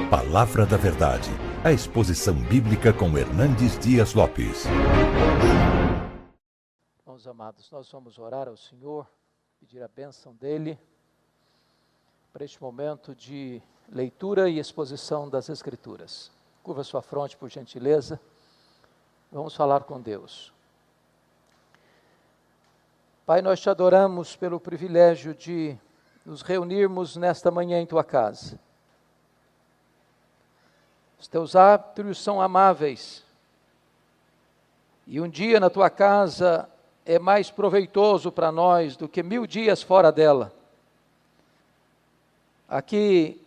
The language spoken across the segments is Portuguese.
Palavra da Verdade, a exposição bíblica com Hernandes Dias Lopes. Irmãos amados, nós vamos orar ao Senhor, pedir a bênção dEle, para este momento de leitura e exposição das Escrituras. Curva sua fronte, por gentileza. Vamos falar com Deus. Pai, nós te adoramos pelo privilégio de nos reunirmos nesta manhã em tua casa. Os teus átrios são amáveis, e um dia na tua casa é mais proveitoso para nós do que 1000 dias fora dela. Aqui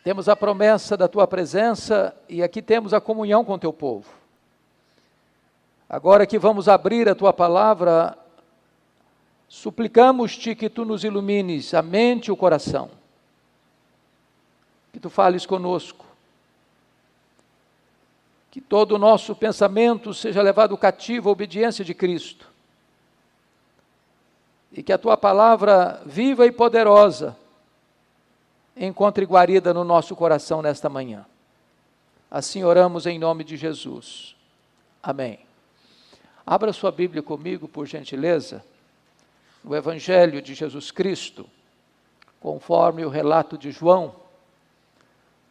temos a promessa da tua presença e aqui temos a comunhão com o teu povo. Agora que vamos abrir a tua palavra, suplicamos-te que tu nos ilumines a mente e o coração, que tu fales conosco, que todo o nosso pensamento seja levado cativo à obediência de Cristo, e que a tua palavra viva e poderosa encontre guarida no nosso coração nesta manhã. Assim oramos em nome de Jesus. Amém. Abra sua Bíblia comigo, por gentileza, no Evangelho de Jesus Cristo, conforme o relato de João,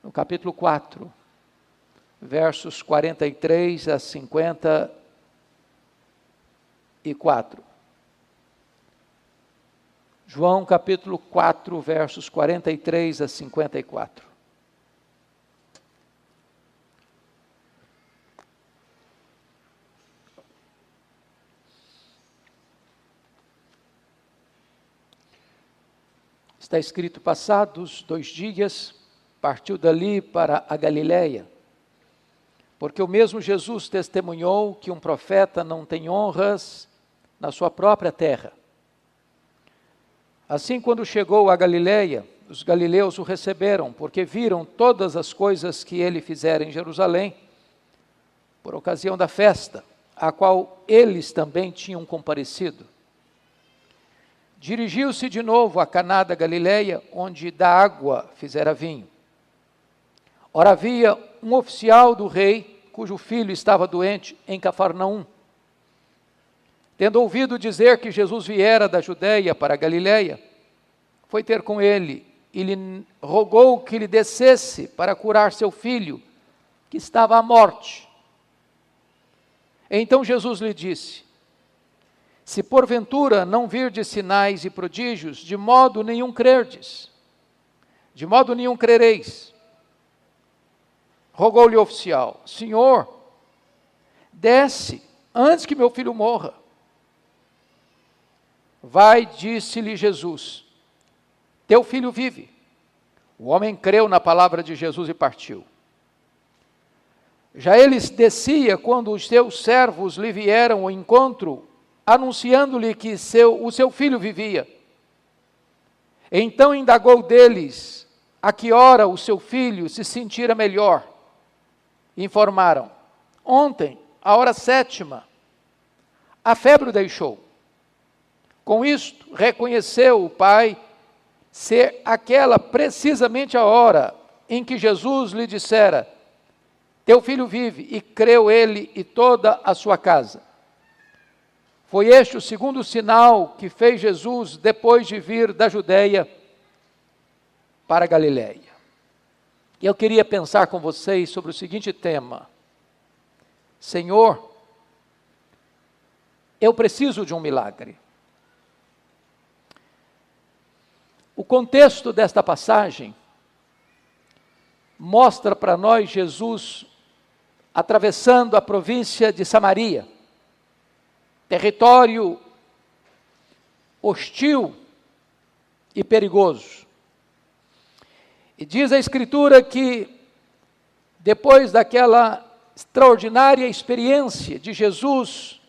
no capítulo 4, versos 43 a 54. João capítulo 4, versos 43 a 54. Está escrito: passados 2 dias, partiu dali para a Galiléia, porque o mesmo Jesus testemunhou que um profeta não tem honras na sua própria terra. Assim, quando chegou a Galiléia, os galileus o receberam, porque viram todas as coisas que ele fizera em Jerusalém, por ocasião da festa, a qual eles também tinham comparecido. Dirigiu-se de novo a Caná da Galiléia, onde da água fizera vinho. Ora, havia um oficial do rei, cujo filho estava doente em Cafarnaum. Tendo ouvido dizer que Jesus viera da Judéia para a Galiléia, foi ter com ele e lhe rogou que lhe descesse para curar seu filho, que estava à morte. Então Jesus lhe disse: se porventura não virdes sinais e prodígios, de modo nenhum crerdes, de modo nenhum crereis. Rogou-lhe o oficial: Senhor, desce antes que meu filho morra. Vai, disse-lhe Jesus, teu filho vive. O homem creu na palavra de Jesus e partiu. Já ele descia quando os seus servos lhe vieram ao encontro, anunciando-lhe que o seu filho vivia. Então indagou deles a que hora o seu filho se sentira melhor. Informaram: ontem, à hora 7ª, a febre o deixou. Com isto, reconheceu o pai ser aquela precisamente a hora em que Jesus lhe dissera: teu filho vive, e creu ele e toda a sua casa. Foi este o segundo sinal que fez Jesus depois de vir da Judéia para a Galiléia. E eu queria pensar com vocês sobre o seguinte tema: Senhor, eu preciso de um milagre. O contexto desta passagem mostra para nós Jesus atravessando a província de Samaria, território hostil e perigoso. E diz a Escritura que, depois daquela extraordinária experiência de Jesus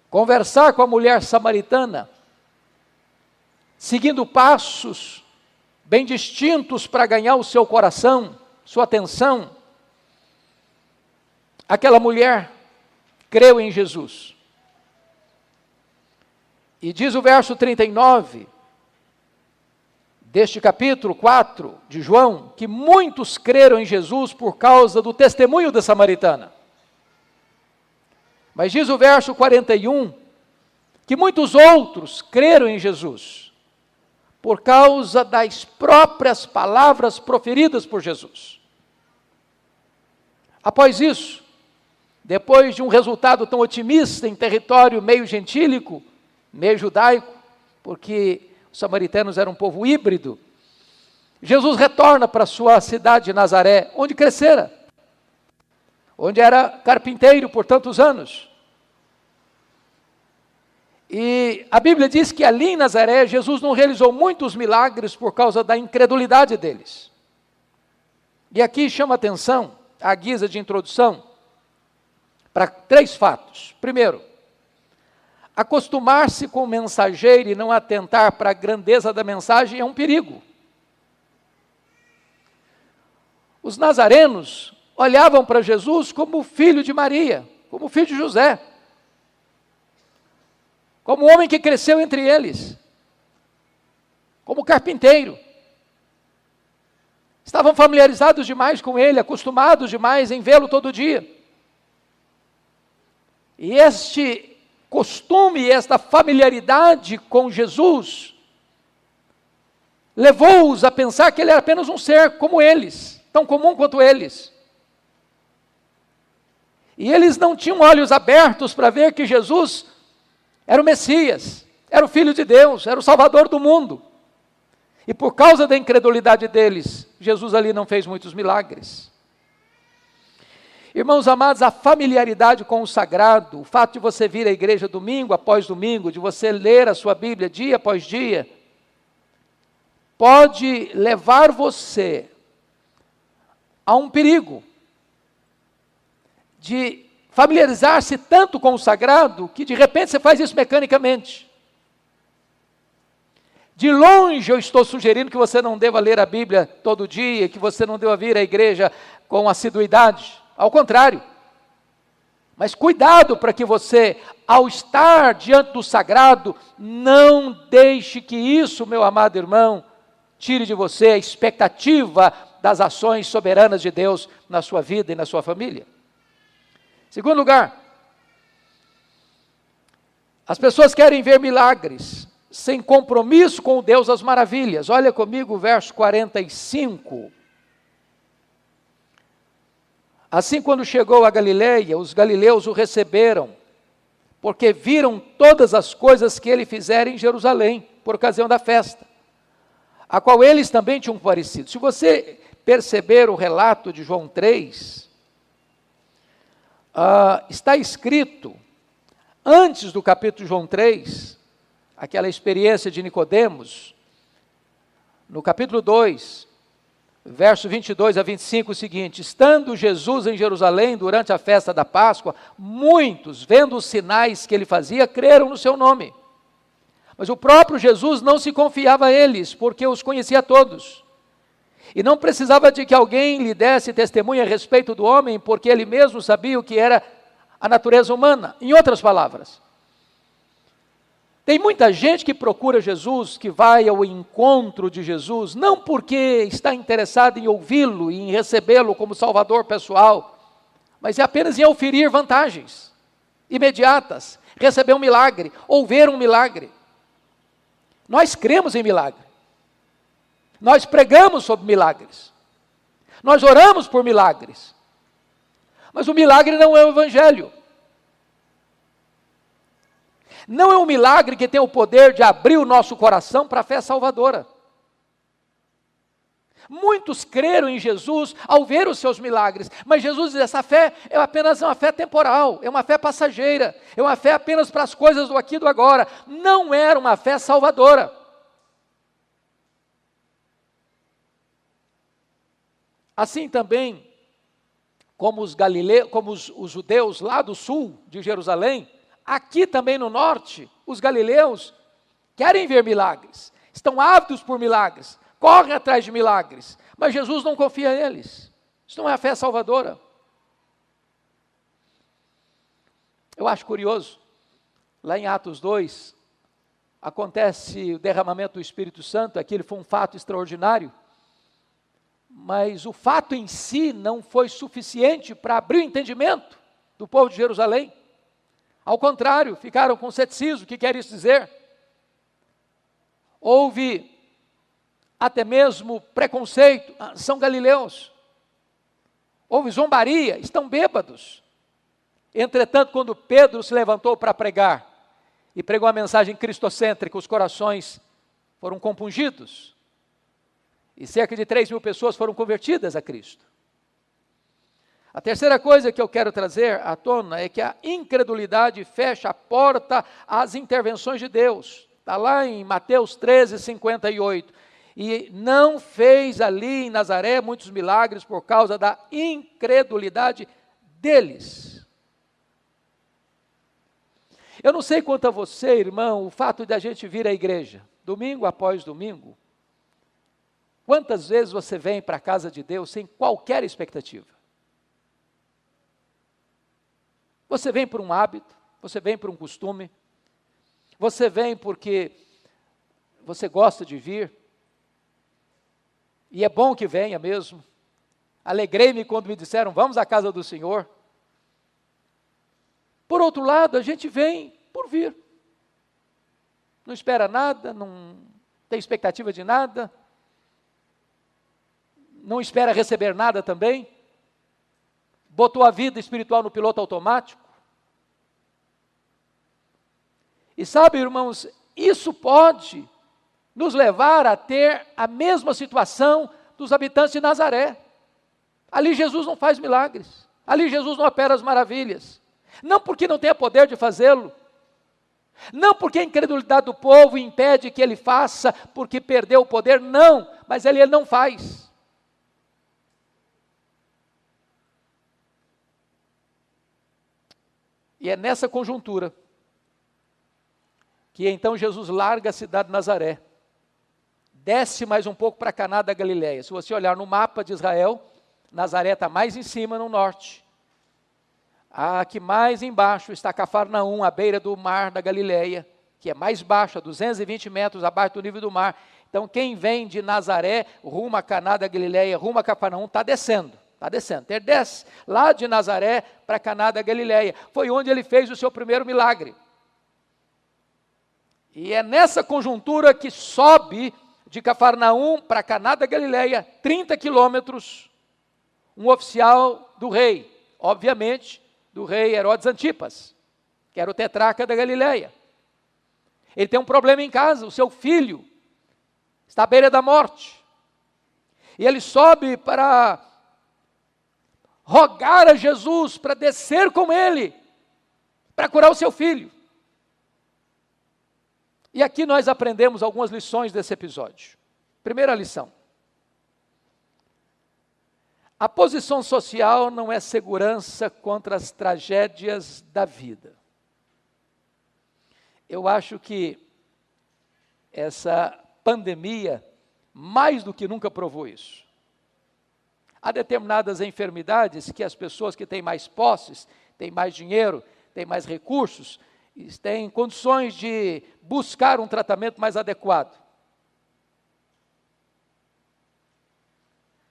conversar com a mulher samaritana, seguindo passos bem distintos para ganhar o seu coração, sua atenção, aquela mulher creu em Jesus. E diz o verso 39, deste capítulo 4 de João, que muitos creram em Jesus por causa do testemunho da samaritana. Mas diz o verso 41, que muitos outros creram em Jesus por causa das próprias palavras proferidas por Jesus. Após isso, depois de um resultado tão otimista em território meio gentílico, meio judaico, porque os samaritanos eram um povo híbrido, Jesus retorna para sua cidade de Nazaré, onde crescera, onde era carpinteiro por tantos anos. E a Bíblia diz que ali em Nazaré, Jesus não realizou muitos milagres por causa da incredulidade deles. E aqui chama atenção, à guisa de introdução, para 3 fatos. Primeiro, acostumar-se com o mensageiro e não atentar para a grandeza da mensagem é um perigo. Os nazarenos olhavam para Jesus como filho de Maria, como filho de José, como homem que cresceu entre eles, como carpinteiro. Estavam familiarizados demais com ele, acostumados demais em vê-lo todo dia. E este costume, esta familiaridade com Jesus, levou-os a pensar que ele era apenas um ser como eles, tão comum quanto eles. E eles não tinham olhos abertos para ver que Jesus era o Messias, era o Filho de Deus, era o Salvador do mundo. E por causa da incredulidade deles, Jesus ali não fez muitos milagres. Irmãos amados, a familiaridade com o sagrado, o fato de você vir à igreja domingo após domingo, de você ler a sua Bíblia dia após dia, pode levar você a um perigo de familiarizar-se tanto com o sagrado, que de repente você faz isso mecanicamente. De longe eu estou sugerindo que você não deva ler a Bíblia todo dia, que você não deva vir à igreja com assiduidade. Ao contrário. Mas cuidado para que você, ao estar diante do sagrado, não deixe que isso, meu amado irmão, tire de você a expectativa das ações soberanas de Deus na sua vida e na sua família. Segundo lugar, as pessoas querem ver milagres, sem compromisso com o Deus das maravilhas. Olha comigo o verso 45. Assim, quando chegou a Galileia, os galileus o receberam, porque viram todas as coisas que ele fizera em Jerusalém, por ocasião da festa, a qual eles também tinham comparecido. Se você perceber o relato de João 3, está escrito, antes do capítulo de João 3, aquela experiência de Nicodemos, no capítulo 2, verso 22 a 25, o seguinte: estando Jesus em Jerusalém durante a festa da Páscoa, muitos, vendo os sinais que ele fazia, creram no seu nome. Mas o próprio Jesus não se confiava a eles, porque os conhecia todos. E não precisava de que alguém lhe desse testemunho a respeito do homem, porque ele mesmo sabia o que era a natureza humana. Em outras palavras, tem muita gente que procura Jesus, que vai ao encontro de Jesus, não porque está interessado em ouvi-lo e em recebê-lo como salvador pessoal, mas é apenas em oferir vantagens imediatas, receber um milagre, ou ver um milagre. Nós cremos em milagre. Nós pregamos sobre milagres. Nós oramos por milagres. Mas o milagre não é o evangelho. Não é um milagre que tem o poder de abrir o nosso coração para a fé salvadora. Muitos creram em Jesus ao ver os seus milagres, mas Jesus diz: essa fé é apenas uma fé temporal, é uma fé passageira, é uma fé apenas para as coisas do aqui e do agora. Não era uma fé salvadora. Assim também, como os judeus lá do sul de Jerusalém, aqui também no norte, os galileus querem ver milagres, estão ávidos por milagres, correm atrás de milagres, mas Jesus não confia neles. Isso não é a fé salvadora. Eu acho curioso, lá em Atos 2, acontece o derramamento do Espírito Santo, aquele foi um fato extraordinário, mas o fato em si não foi suficiente para abrir o entendimento do povo de Jerusalém. Ao contrário, ficaram com ceticismo. O que quer isso dizer? Houve até mesmo preconceito. São galileus. Houve zombaria, estão bêbados. Entretanto, quando Pedro se levantou para pregar e pregou a mensagem cristocêntrica, os corações foram compungidos. E cerca de 3.000 pessoas foram convertidas a Cristo. A terceira coisa que eu quero trazer à tona é que a incredulidade fecha a porta às intervenções de Deus. Está lá em Mateus 13:58. E não fez ali em Nazaré muitos milagres por causa da incredulidade deles. Eu não sei quanto a você, irmão, o fato de a gente vir à igreja, domingo após domingo, quantas vezes você vem para a casa de Deus sem qualquer expectativa? Você vem por um hábito, você vem por um costume, você vem porque você gosta de vir, e é bom que venha mesmo. Alegrei-me quando me disseram, vamos à casa do Senhor. Por outro lado, a gente vem por vir. Não espera nada, não tem expectativa de nada, não espera receber nada também. Botou a vida espiritual no piloto automático. E sabe, irmãos, isso pode nos levar a ter a mesma situação dos habitantes de Nazaré. Ali Jesus não faz milagres, ali Jesus não opera as maravilhas. Não porque não tenha poder de fazê-lo, não porque a incredulidade do povo impede que ele faça, porque perdeu o poder, não, mas ele não faz. E é nessa conjuntura que então Jesus larga a cidade de Nazaré, desce mais um pouco para Caná da Galileia. Se você olhar no mapa de Israel, Nazaré está mais em cima, no norte. Aqui mais embaixo está Cafarnaum, à beira do mar da Galileia, que é mais baixo, a 220 metros abaixo do nível do mar. Então quem vem de Nazaré, rumo a Caná da Galileia, rumo a Cafarnaum, está descendo. Está descendo. Ele desce lá de Nazaré para Caná da Galileia. Foi onde ele fez o seu primeiro milagre. E é nessa conjuntura que sobe de Cafarnaum para Caná da Galileia, 30 quilômetros, um oficial do rei, obviamente, do rei Herodes Antipas, que era o tetrarca da Galileia. Ele tem um problema em casa, o seu filho está à beira da morte. E ele sobe para rogar a Jesus para descer com ele, para curar o seu filho. E aqui nós aprendemos algumas lições desse episódio. Primeira lição: a posição social não é segurança contra as tragédias da vida. Eu acho que essa pandemia, mais do que nunca, provou isso. Há determinadas enfermidades que as pessoas que têm mais posses, têm mais dinheiro, têm mais recursos, têm condições de buscar um tratamento mais adequado.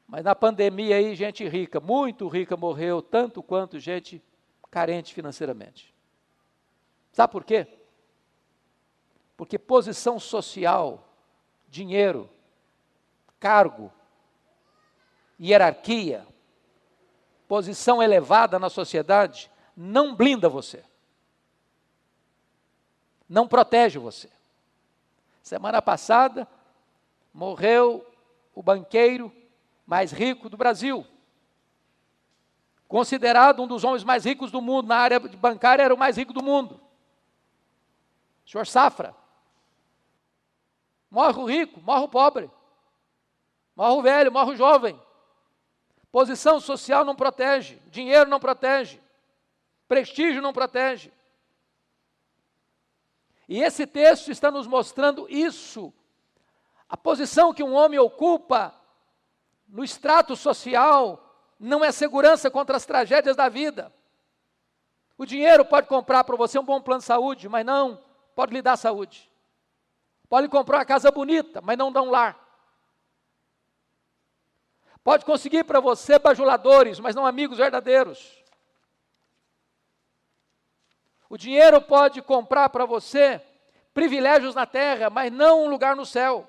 Mas na pandemia aí, gente rica, muito rica, morreu, tanto quanto gente carente financeiramente. Sabe por quê? Porque posição social, dinheiro, cargo, hierarquia, posição elevada na sociedade, não blinda você. Não protege você. Semana passada, morreu o banqueiro mais rico do Brasil. Considerado um dos homens mais ricos do mundo, na área bancária era o mais rico do mundo. O senhor Safra. Morre o rico, morre o pobre. Morre o velho, morre o jovem. Posição social não protege, dinheiro não protege, prestígio não protege. E esse texto está nos mostrando isso. A posição que um homem ocupa no extrato social não é segurança contra as tragédias da vida. O dinheiro pode comprar para você um bom plano de saúde, mas não pode lhe dar saúde. Pode comprar uma casa bonita, mas não dá um lar. Pode conseguir para você bajuladores, mas não amigos verdadeiros. O dinheiro pode comprar para você privilégios na terra, mas não um lugar no céu.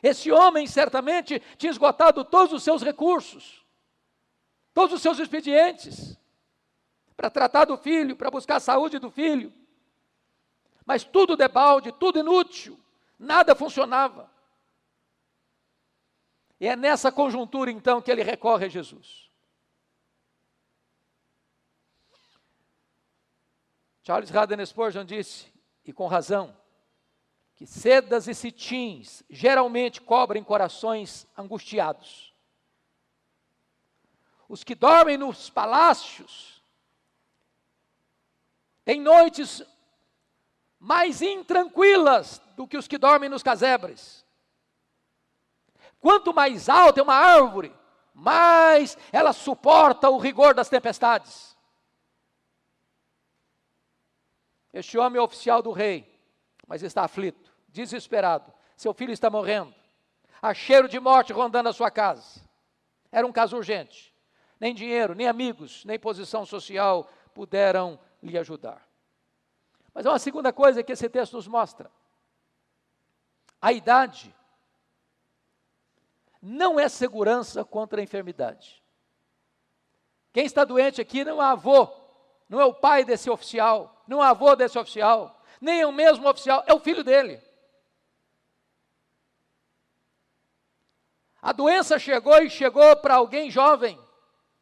Esse homem certamente tinha esgotado todos os seus recursos, todos os seus expedientes, para tratar do filho, para buscar a saúde do filho. Mas tudo debalde, tudo inútil, nada funcionava. E é nessa conjuntura então que ele recorre a Jesus. Charles Haddon Spurgeon disse, e com razão, que sedas e cetins geralmente cobrem corações angustiados. Os que dormem nos palácios têm noites mais intranquilas do que os que dormem nos casebres. Quanto mais alta é uma árvore, mais ela suporta o rigor das tempestades. Este homem é oficial do rei, mas está aflito, desesperado. Seu filho está morrendo. Há cheiro de morte rondando a sua casa. Era um caso urgente. Nem dinheiro, nem amigos, nem posição social puderam lhe ajudar. Mas há uma segunda coisa que esse texto nos mostra. A idade não é segurança contra a enfermidade. Quem está doente aqui não é avô, não é o pai desse oficial, não é avô desse oficial, nem é o mesmo oficial, é o filho dele. A doença chegou e chegou para alguém jovem,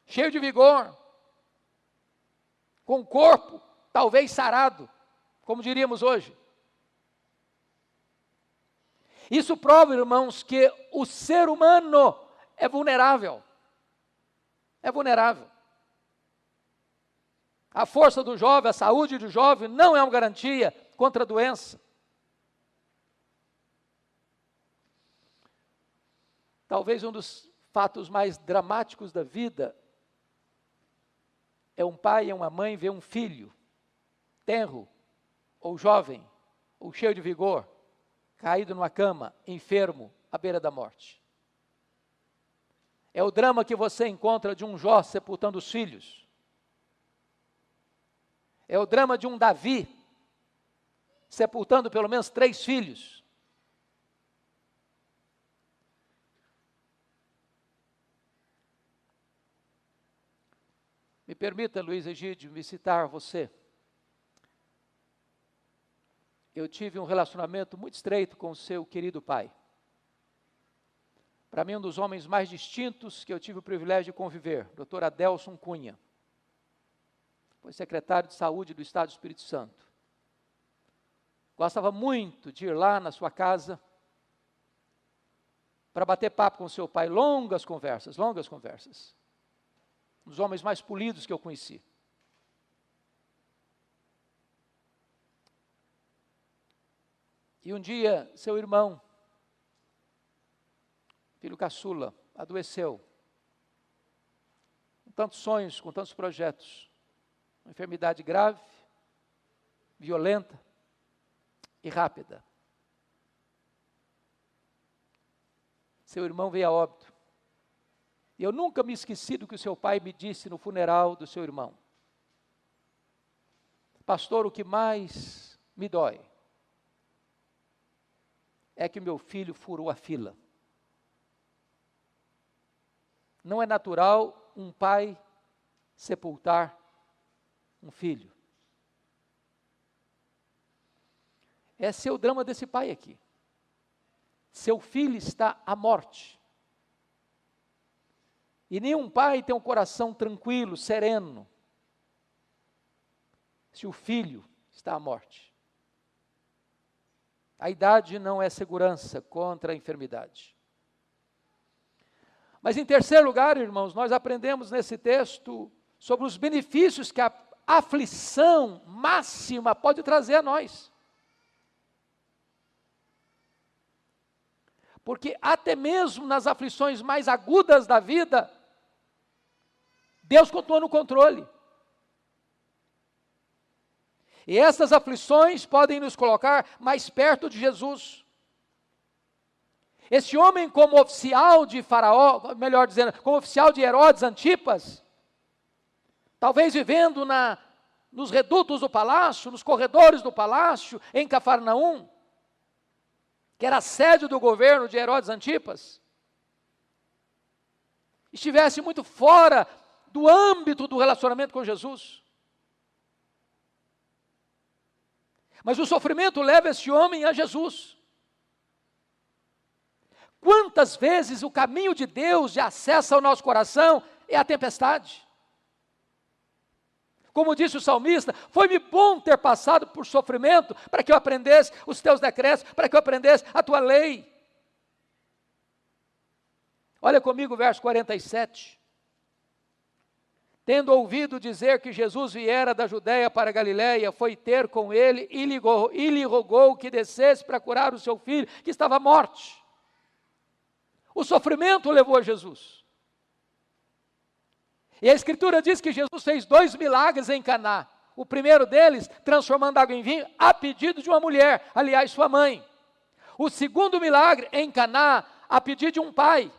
cheio de vigor, com o corpo talvez sarado, como diríamos hoje. Isso prova, irmãos, que o ser humano é vulnerável. É vulnerável. A força do jovem, a saúde do jovem não é uma garantia contra a doença. Talvez um dos fatos mais dramáticos da vida é um pai e uma mãe ver um filho tenro, ou jovem, ou cheio de vigor, caído numa cama, enfermo, à beira da morte. É o drama que você encontra de um Jó sepultando os filhos. É o drama de um Davi sepultando pelo menos 3 filhos. Me permita, Luiz Egídio, me citar você. Eu tive um relacionamento muito estreito com o seu querido pai. Para mim, um dos homens mais distintos que eu tive o privilégio de conviver, Dr. Adelson Cunha. Foi secretário de saúde do Estado do Espírito Santo. Gostava muito de ir lá na sua casa para bater papo com o seu pai, longas conversas, longas conversas. Um dos homens mais polidos que eu conheci. E um dia, seu irmão, filho caçula, adoeceu. Com tantos sonhos, com tantos projetos. Uma enfermidade grave, violenta e rápida. Seu irmão veio a óbito. E eu nunca me esqueci do que o seu pai me disse no funeral do seu irmão. Pastor, o que mais me dói é que meu filho furou a fila. Não é natural um pai sepultar um filho. Esse é o drama desse pai aqui. Seu filho está à morte. E nenhum pai tem um coração tranquilo, sereno, se o filho está à morte. A idade não é segurança contra a enfermidade. Mas em terceiro lugar, irmãos, nós aprendemos nesse texto sobre os benefícios que a aflição máxima pode trazer a nós. Porque até mesmo nas aflições mais agudas da vida, Deus continua no controle. E essas aflições podem nos colocar mais perto de Jesus. Esse homem, como oficial de Faraó, melhor dizendo, como oficial de Herodes Antipas, talvez vivendo nos redutos do palácio, nos corredores do palácio, em Cafarnaum, que era a sede do governo de Herodes Antipas, estivesse muito fora do âmbito do relacionamento com Jesus. Mas o sofrimento leva esse homem a Jesus. Quantas vezes o caminho de Deus de acesso ao nosso coração é a tempestade? Como disse o salmista, foi-me bom ter passado por sofrimento, para que eu aprendesse os teus decretos, para que eu aprendesse a tua lei. Olha comigo o verso 47. Tendo ouvido dizer que Jesus viera da Judéia para a Galiléia, foi ter com ele e lhe rogou que descesse para curar o seu filho, que estava à morte. O sofrimento o levou a Jesus. E a Escritura diz que Jesus fez 2 milagres em Caná. O primeiro deles, transformando água em vinho, a pedido de uma mulher, aliás, sua mãe. O segundo milagre em Caná, a pedido de um pai.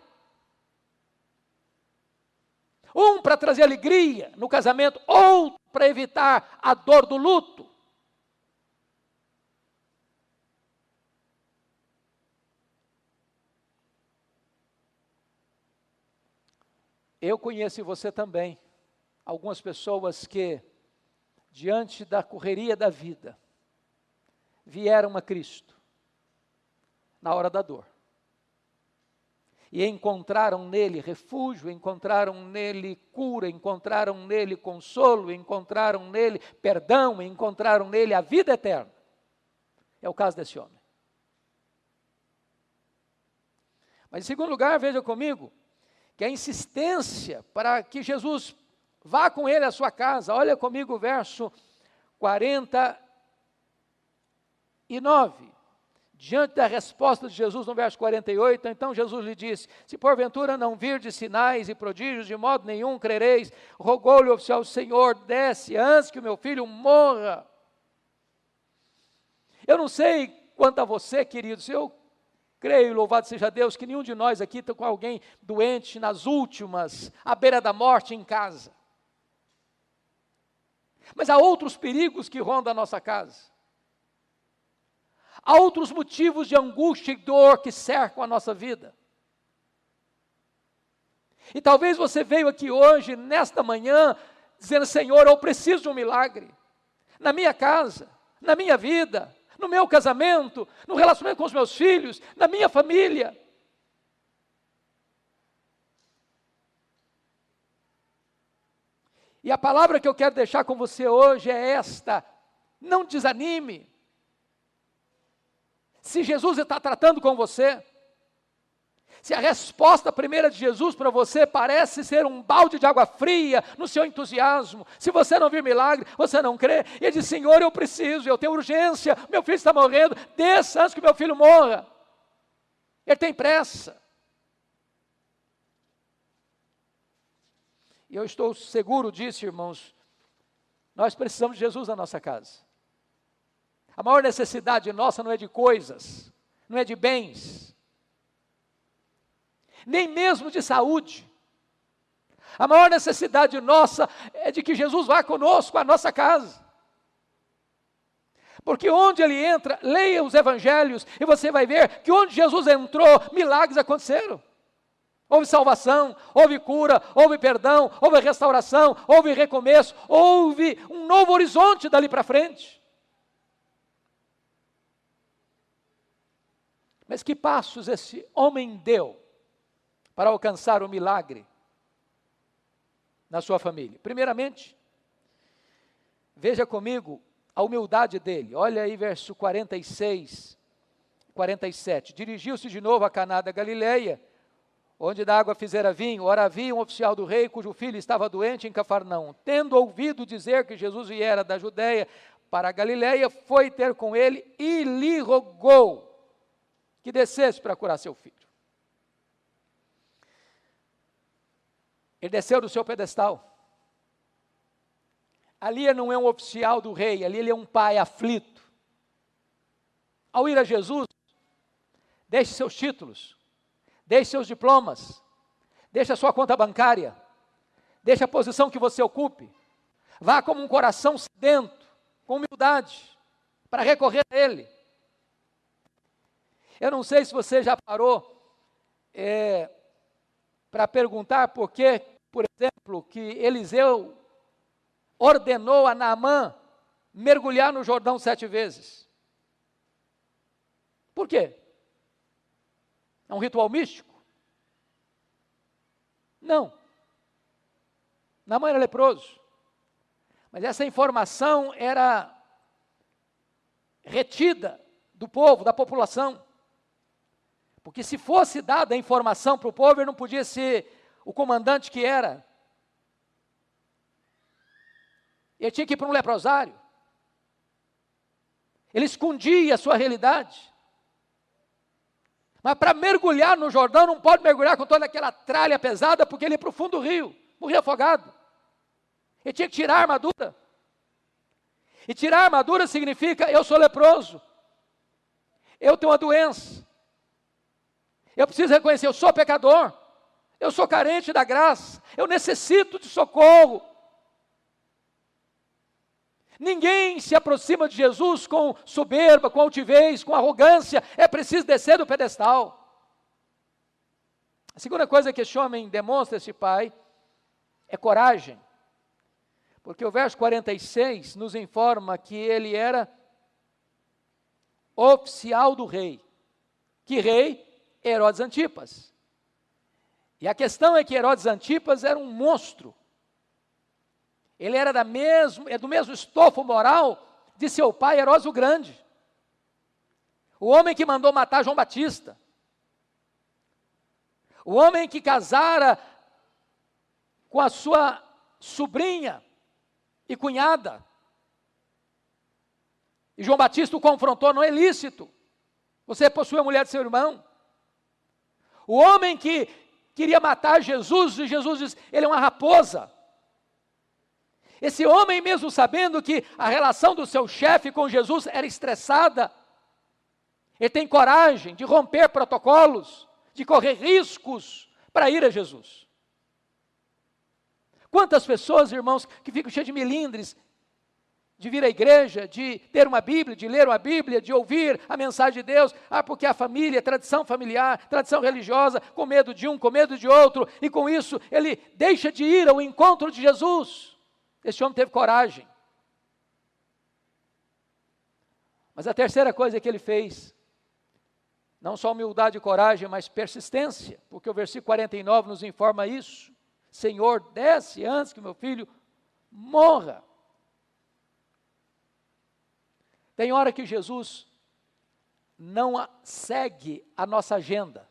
Um para trazer alegria no casamento, outro para evitar a dor do luto. Eu conheço você também, algumas pessoas que, diante da correria da vida, vieram a Cristo, na hora da dor. E encontraram nele refúgio, encontraram nele cura, encontraram nele consolo, encontraram nele perdão, encontraram nele a vida eterna. É o caso desse homem. Mas em segundo lugar, veja comigo, que a insistência para que Jesus vá com ele à sua casa. Olha comigo o verso 49. Diante da resposta de Jesus no verso 48, então Jesus lhe disse: se porventura não virdes sinais e prodígios, de modo nenhum crereis. Rogou-lhe o oficial: Senhor, desce antes que o meu filho morra. Eu não sei quanto a você, queridos, eu creio, louvado seja Deus, que nenhum de nós aqui está com alguém doente nas últimas, à beira da morte em casa. Mas há outros perigos que rondam a nossa casa. Há outros motivos de angústia e dor que cercam a nossa vida. E talvez você veio aqui hoje, nesta manhã, dizendo: Senhor, eu preciso de um milagre. Na minha casa, na minha vida, no meu casamento, no relacionamento com os meus filhos, na minha família. E a palavra que eu quero deixar com você hoje é esta: não desanime. Se Jesus está tratando com você, se a resposta primeira de Jesus para você parece ser um balde de água fria no seu entusiasmo, se você não vir milagre, você não crê, e ele diz: Senhor, eu preciso, eu tenho urgência, meu filho está morrendo, desça antes que meu filho morra. Ele tem pressa. E eu estou seguro disso, irmãos, nós precisamos de Jesus na nossa casa. A maior necessidade nossa não é de coisas, não é de bens, nem mesmo de saúde. A maior necessidade nossa é de que Jesus vá conosco à nossa casa. Porque onde ele entra, leia os evangelhos e você vai ver que onde Jesus entrou, milagres aconteceram. Houve salvação, houve cura, houve perdão, houve restauração, houve recomeço, houve um novo horizonte dali para frente. Mas que passos esse homem deu para alcançar o milagre na sua família? Primeiramente, veja comigo a humildade dele. Olha aí verso 46, 47. Dirigiu-se de novo a Caná da Galileia, onde da água fizera vinho. Ora, havia um oficial do rei, cujo filho estava doente em Cafarnaum. Tendo ouvido dizer que Jesus viera da Judéia para a Galileia, foi ter com ele e lhe rogou que descesse para curar seu filho. Ele desceu do seu pedestal. Ali não é um oficial do rei, ali ele é um pai aflito. Ao ir a Jesus, deixe seus títulos, deixe seus diplomas, deixe a sua conta bancária, deixe a posição que você ocupe, vá como um coração sedento, com humildade, para recorrer a Ele. Eu não sei se você já parou para perguntar por que, por exemplo, que Eliseu ordenou a Naamã mergulhar no Jordão 7 vezes. Por quê? É um ritual místico? Não. Naamã era leproso. Mas essa informação era retida do povo, da população. Porque se fosse dada a informação para o povo, ele não podia ser o comandante que era. Ele tinha que ir para um leprosário. Ele escondia a sua realidade. Mas para mergulhar no Jordão, não pode mergulhar com toda aquela tralha pesada, porque ele ia para o fundo do rio, morria afogado. Ele tinha que tirar a armadura. E tirar a armadura significa, eu sou leproso. Eu tenho uma doença. Eu preciso reconhecer, eu sou pecador. Eu sou carente da graça. Eu necessito de socorro. Ninguém se aproxima de Jesus com soberba, com altivez, com arrogância. É preciso descer do pedestal. A segunda coisa que esse homem demonstra, esse pai, é coragem. Porque o verso 46 nos informa que ele era oficial do rei. Que rei? Herodes Antipas. E a questão é que Herodes Antipas era um monstro. Ele era do mesmo estofo moral de seu pai Herodes o Grande. O homem que mandou matar João Batista. O homem que casara com a sua sobrinha e cunhada. E João Batista o confrontou, não é lícito. Você possui a mulher de seu irmão. O homem que queria matar Jesus, e Jesus diz, ele é uma raposa. Esse homem, mesmo sabendo que a relação do seu chefe com Jesus era estressada, ele tem coragem de romper protocolos, de correr riscos para ir a Jesus. Quantas pessoas, irmãos, que ficam cheias de melindres, de vir à igreja, de ter uma Bíblia, de ler uma Bíblia, de ouvir a mensagem de Deus, porque a família, tradição familiar, tradição religiosa, com medo de um, com medo de outro, e com isso ele deixa de ir ao encontro de Jesus. Esse homem teve coragem. Mas a terceira coisa que ele fez, não só humildade e coragem, mas persistência, porque o versículo 49 nos informa isso. Senhor, desce antes que meu filho morra. Tem hora que Jesus não segue a nossa agenda.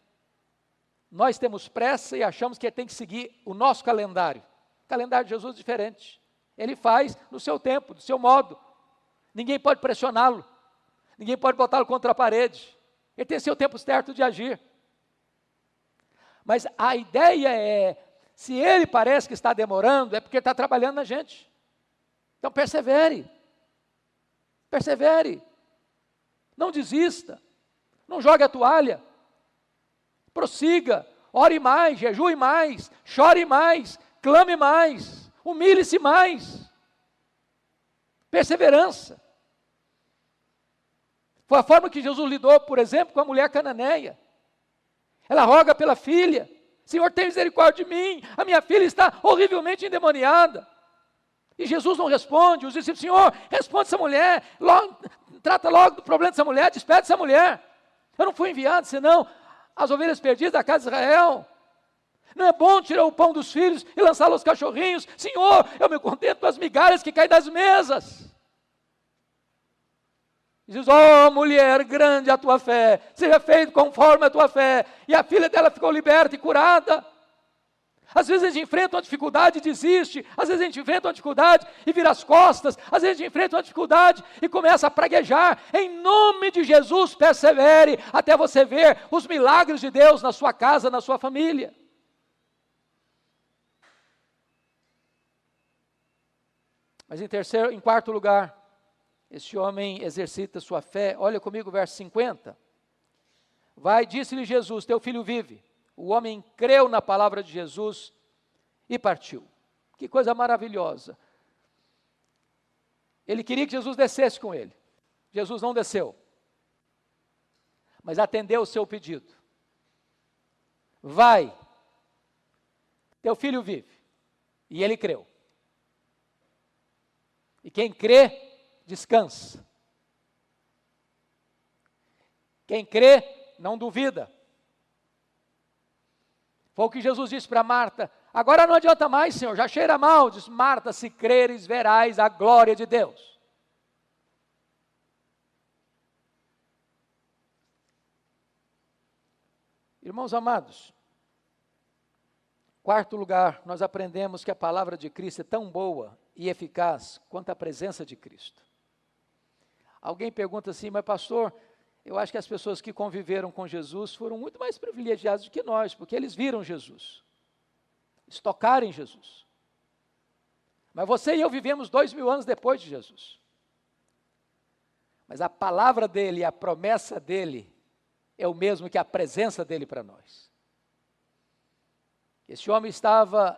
Nós temos pressa e achamos que ele tem que seguir o nosso calendário. O calendário de Jesus é diferente. Ele faz no seu tempo, do seu modo. Ninguém pode pressioná-lo. Ninguém pode botá-lo contra a parede. Ele tem seu tempo certo de agir. Mas a ideia é, se ele parece que está demorando, é porque ele está trabalhando na gente. Então persevere. Persevere. Não desista. Não jogue a toalha. Prossiga. Ore mais, jejue mais, chore mais, clame mais, humilhe-se mais. Perseverança. Foi a forma que Jesus lidou, por exemplo, com a mulher cananeia. Ela roga pela filha. Senhor, tem misericórdia de mim. A minha filha está horrivelmente endemoniada. E Jesus não responde. Os discípulos, Senhor, responde essa mulher. Trata logo do problema dessa mulher. Despede essa mulher. Eu não fui enviado, senão as ovelhas perdidas da casa de Israel. Não é bom tirar o pão dos filhos e lançá-lo aos cachorrinhos. Senhor, eu me contento com as migalhas que caem das mesas. Diz, mulher, grande a tua fé, seja feito conforme a tua fé. E a filha dela ficou liberta e curada. Às vezes a gente enfrenta uma dificuldade e desiste. Às vezes a gente enfrenta uma dificuldade e vira as costas. Às vezes a gente enfrenta uma dificuldade e começa a praguejar. Em nome de Jesus, persevere até você ver os milagres de Deus na sua casa, na sua família. Mas em quarto lugar, este homem exercita sua fé. Olha comigo o verso 50. Vai, disse-lhe Jesus, teu filho vive. O homem creu na palavra de Jesus e partiu. Que coisa maravilhosa. Ele queria que Jesus descesse com ele. Jesus não desceu, mas atendeu o seu pedido. Vai, teu filho vive. E ele creu. E quem crê, descansa. Quem crê, não duvida. Foi o que Jesus disse para Marta. Agora não adianta mais, Senhor, já cheira mal. Diz Marta, se creres, verás a glória de Deus. Irmãos amados, quarto lugar, nós aprendemos que a palavra de Cristo é tão boa e eficaz quanto a presença de Cristo. Alguém pergunta assim, mas pastor, eu acho que as pessoas que conviveram com Jesus foram muito mais privilegiadas do que nós, porque eles viram Jesus, eles tocaram em Jesus. Mas você e eu vivemos 2000 anos depois de Jesus. Mas a palavra dele e a promessa dele é o mesmo que a presença dele para nós. Esse homem estava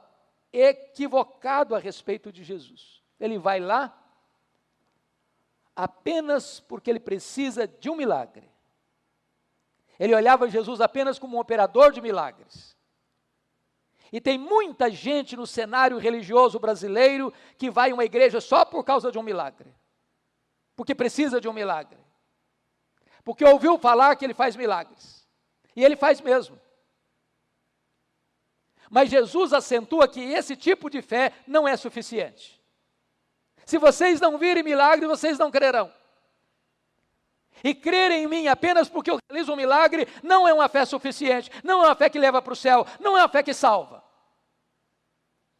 equivocado a respeito de Jesus. Ele vai lá apenas porque ele precisa de um milagre. Ele olhava Jesus apenas como um operador de milagres. E tem muita gente no cenário religioso brasileiro que vai a uma igreja só por causa de um milagre. Porque precisa de um milagre. Porque ouviu falar que ele faz milagres. E ele faz mesmo. Mas Jesus acentua que esse tipo de fé não é suficiente. Se vocês não virem milagre, vocês não crerão. E crer em mim apenas porque eu realizo um milagre não é uma fé suficiente, não é uma fé que leva para o céu, não é uma fé que salva.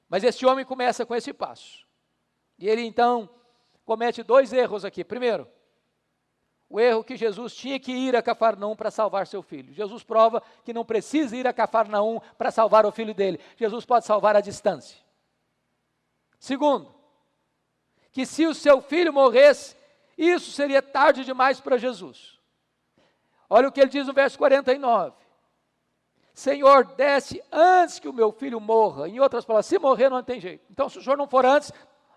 Mas este homem começa com esse passo. E ele então comete 2 erros aqui. Primeiro, o erro que Jesus tinha que ir a Cafarnaum para salvar seu filho. Jesus prova que não precisa ir a Cafarnaum para salvar o filho dele. Jesus pode salvar à distância. Segundo, que se o seu filho morresse, isso seria tarde demais para Jesus. Olha o que ele diz no verso 49. Senhor, desce antes que o meu filho morra. Em outras palavras, se morrer não tem jeito. Então, se o senhor não for antes, a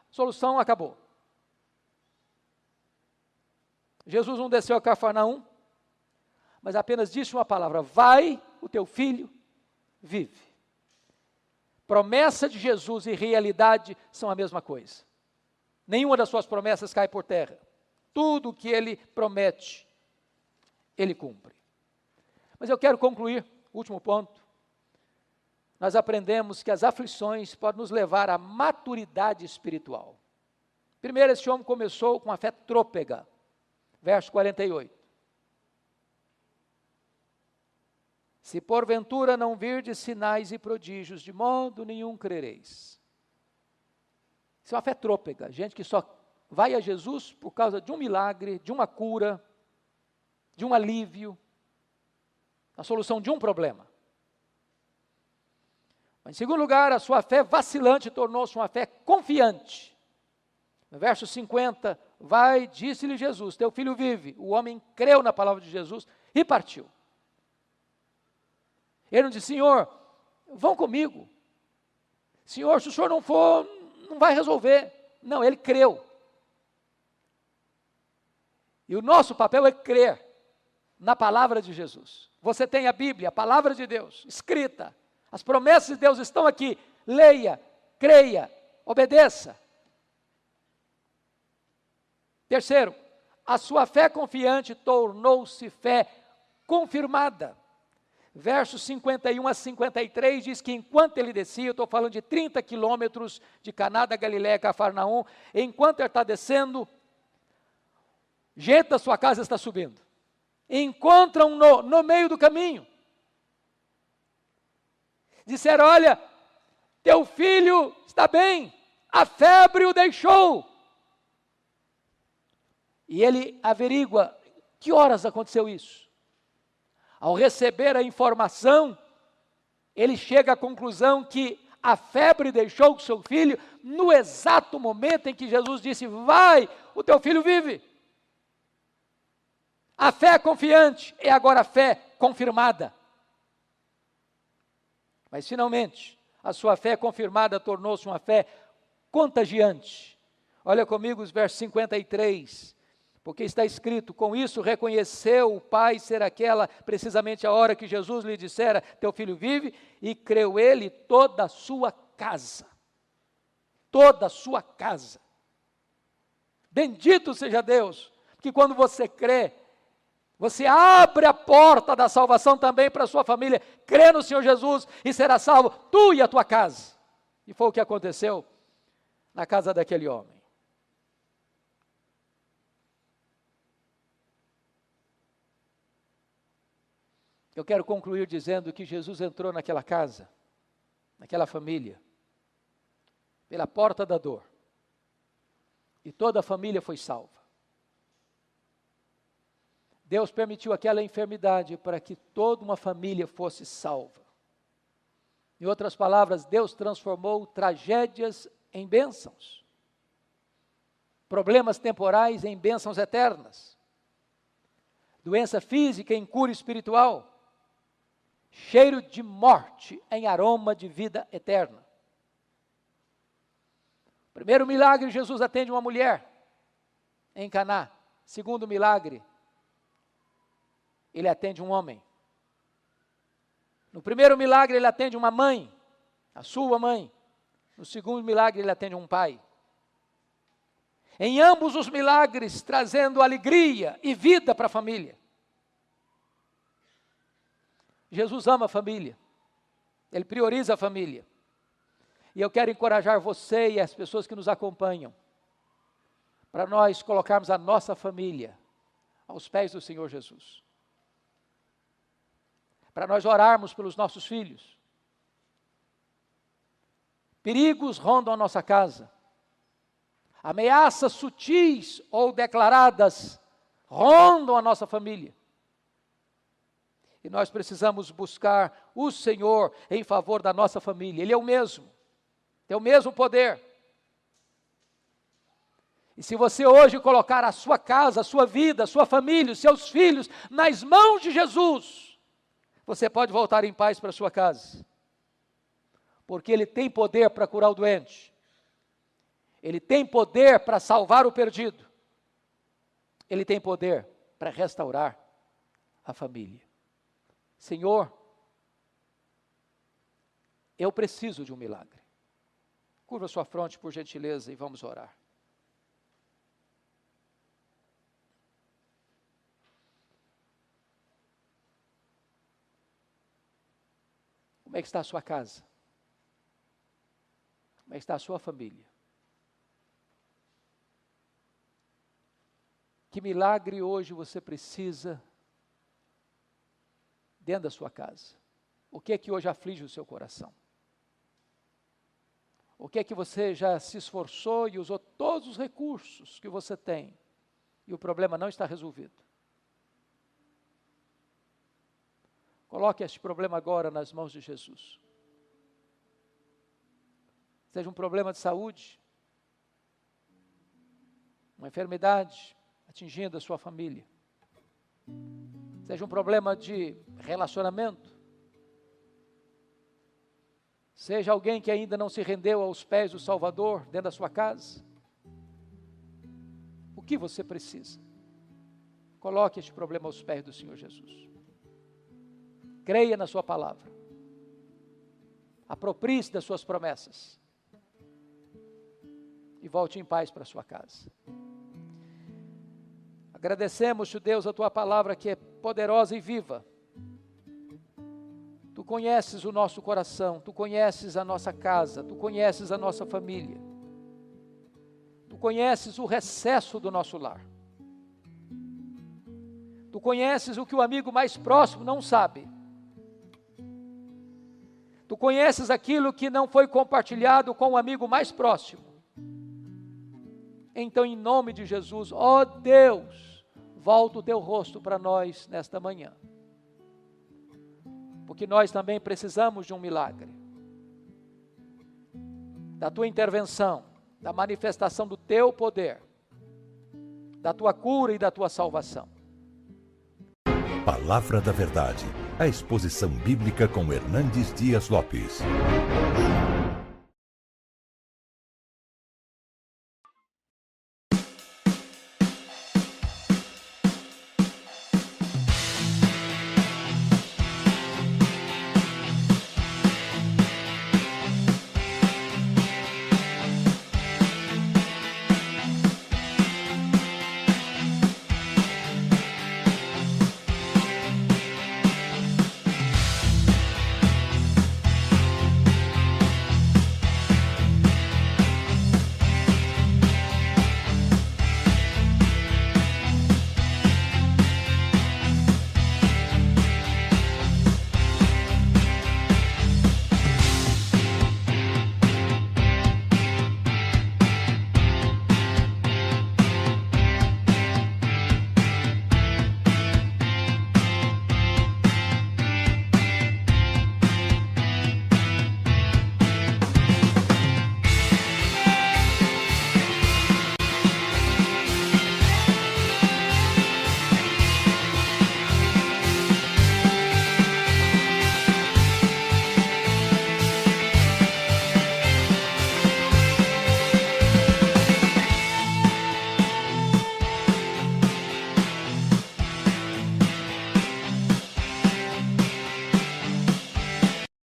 solução acabou. Jesus não desceu a Cafarnaum, mas apenas disse uma palavra: vai, o teu filho vive. Promessa de Jesus e realidade são a mesma coisa. Nenhuma das suas promessas cai por terra. Tudo que ele promete, ele cumpre. Mas eu quero concluir, último ponto. Nós aprendemos que as aflições podem nos levar à maturidade espiritual. Primeiro, esse homem começou com a fé trôpega. Verso 48. Se porventura não virdes sinais e prodígios, de modo nenhum crereis. Isso é uma fé trôpega, gente que só vai a Jesus por causa de um milagre, de uma cura, de um alívio, a solução de um problema. Mas, em segundo lugar, a sua fé vacilante tornou-se uma fé confiante. No verso 50, vai, disse-lhe Jesus, teu filho vive. O homem creu na palavra de Jesus e partiu. Ele não disse, Senhor, vão comigo. Senhor, se o senhor não for, não vai resolver. Não, ele creu. E o nosso papel é crer na palavra de Jesus. Você tem a Bíblia, a palavra de Deus, escrita. As promessas de Deus estão aqui. Leia, creia, obedeça. Terceiro, a sua fé confiante tornou-se fé confirmada. Versos 51 a 53 diz que enquanto ele descia, eu estou falando de 30 quilômetros de Caná da Galileia a Cafarnaum, enquanto ele está descendo, gente da sua casa está subindo. Encontram-no no meio do caminho. Disseram, olha, teu filho está bem, a febre o deixou. E ele averigua, que horas aconteceu isso? Ao receber a informação, ele chega à conclusão que A febre deixou o seu filho no exato momento em que Jesus disse: vai, o teu filho vive. A fé confiante é agora a fé confirmada. Mas finalmente, a sua fé confirmada tornou-se uma fé contagiante. Olha comigo os versos 53, porque está escrito: com isso reconheceu o pai ser aquela precisamente a hora que Jesus lhe dissera: teu filho vive, e creu ele e toda a sua casa. Toda a sua casa. Bendito seja Deus, que quando você crê, você abre a porta da salvação também para a sua família. Crê no Senhor Jesus e será salvo tu e a tua casa. E foi o que aconteceu na casa daquele homem. Eu quero concluir dizendo que Jesus entrou naquela casa, naquela família, pela porta da dor. E toda a família foi salva. Deus permitiu aquela enfermidade para que toda uma família fosse salva. Em outras palavras, Deus transformou tragédias em bênçãos. Problemas temporais em bênçãos eternas. Doença física em cura espiritual. Cheiro de morte em aroma de vida eterna. Primeiro milagre, Jesus atende uma mulher em Caná. Segundo milagre, ele atende um homem. No primeiro milagre, ele atende uma mãe, a sua mãe. No segundo milagre, ele atende um pai. Em ambos os milagres, trazendo alegria e vida para a família. Jesus ama a família. Ele prioriza a família. E eu quero encorajar você e as pessoas que nos acompanham, para nós colocarmos a nossa família aos pés do Senhor Jesus. Para nós orarmos pelos nossos filhos. Perigos rondam a nossa casa. Ameaças sutis ou declaradas rondam a nossa família. E nós precisamos buscar o Senhor em favor da nossa família. Ele é o mesmo, tem o mesmo poder. E se você hoje colocar a sua casa, a sua vida, a sua família, os seus filhos nas mãos de Jesus, você pode voltar em paz para a sua casa. Porque Ele tem poder para curar o doente. Ele tem poder para salvar o perdido. Ele tem poder para restaurar a família. Senhor, eu preciso de um milagre. Curva sua fronte, por gentileza, e vamos orar. Como é que está a sua casa? Como é que está a sua família? Que milagre hoje você precisa dentro da sua casa? O que é que hoje aflige o seu coração? O que é que você já se esforçou e usou todos os recursos que você tem e o problema não está resolvido? Coloque este problema agora nas mãos de Jesus. Seja um problema de saúde, uma enfermidade atingindo a sua família, seja um problema de relacionamento, seja alguém que ainda não se rendeu aos pés do Salvador dentro da sua casa. O que você precisa? Coloque este problema aos pés do Senhor Jesus. Creia na sua palavra. Aproprie-se das suas promessas. E volte em paz para a sua casa. Agradecemos, Deus, a tua palavra que é poderosa e viva. Tu conheces o nosso coração, tu conheces a nossa casa, tu conheces a nossa família. Tu conheces o recesso do nosso lar. Tu conheces o que o amigo mais próximo não sabe. Tu conheces aquilo que não foi compartilhado com o amigo mais próximo. Então, em nome de Jesus, ó Deus, volta o teu rosto para nós nesta manhã. Porque nós também precisamos de um milagre. da tua intervenção, da manifestação do teu poder, da tua cura e da tua salvação. Palavra da Verdade, a exposição bíblica com Hernandes Dias Lopes.